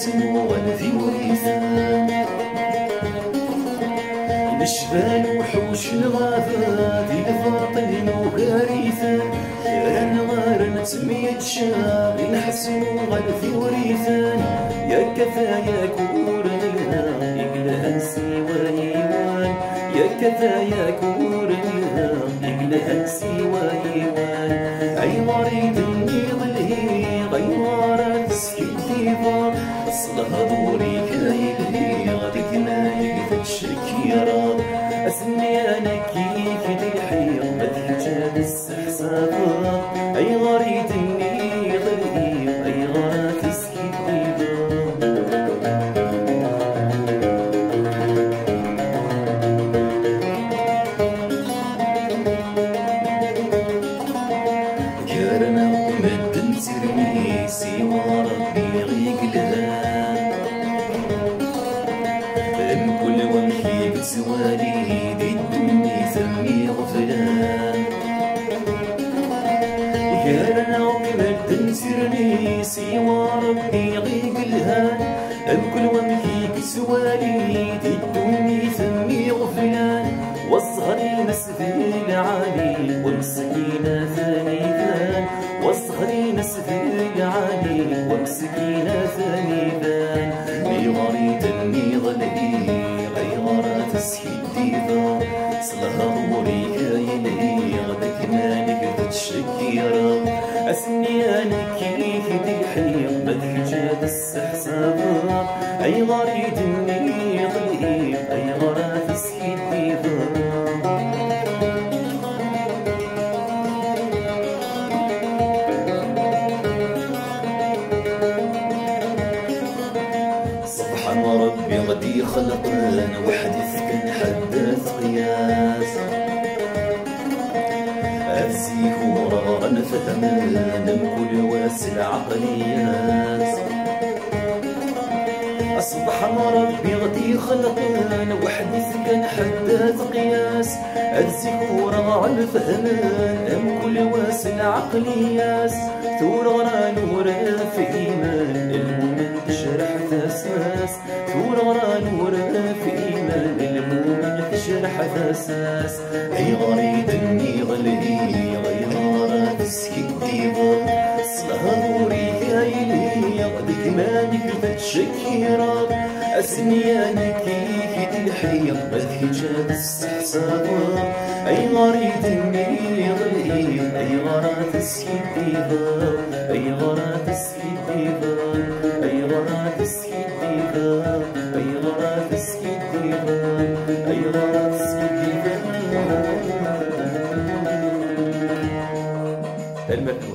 ينحسمو غنفي وريثان نشبان وحوش الغابات الفاطن وكارثان كان غار نتميت شاب ينحسمو غنفي وريثان يا كفايا كورنا يقلها سوى يوان يا كفايا كورنا يقلها سوى يوان اي مريض يضلهي غيوار تسكيتيفا صلها دوري كايلهي غاديك ما يقدر شكيرا اسمي انا كيف تلحي ما تحتاج السحسابا اي غريت اني غلي اي غرات تسكيتيفا كارنا ومد نسرني سوى ربي غيقلها ام كل ومحي بسوالي دي الدنيا ثمي غفلان كارنا ومد نسرني سوى ربي غيقلها ام كل ومحي بسوالي دي الدنيا ثمي غفلان والصغري نسفي العالي والمسكينة ثاني ثان والصغري نسفي العالي والمسكينة ثاني ثان بغريت النيضلي غيرات تسكيديفا صلها ضوري كايلي غدك مالك تتشكيرا اسني انا كيف دلحي بدك جاد السحسابا اي غريت النيضلي اي غرات تسكيديفا ربي غدي خلقنا وحدث كان حدث قياس أفزيك ورا نفهمنا بكل واسع عقليات سبحان ربي غدي خلقنا وحدث كان حدث قياس أفزيك ورا نفهمنا بكل واسع عقليات ثورة نور في إيمان المؤمن تشرح تساس ثورة نور في إيمان المؤمن تشرح تساس أي غريد النيغلي غيرات سكيتيفا صلها دوري كايلي غدك مالك تتشكيرا أسنياني كيف تلحي بدك جاد السحسابا أي غريد النيغلي أي غرات سكيتيفا أي غرات سكيتيفا أي غرات سكيتيفا أي غرات سكيتيفا أي غرات سكيتيفا المكوى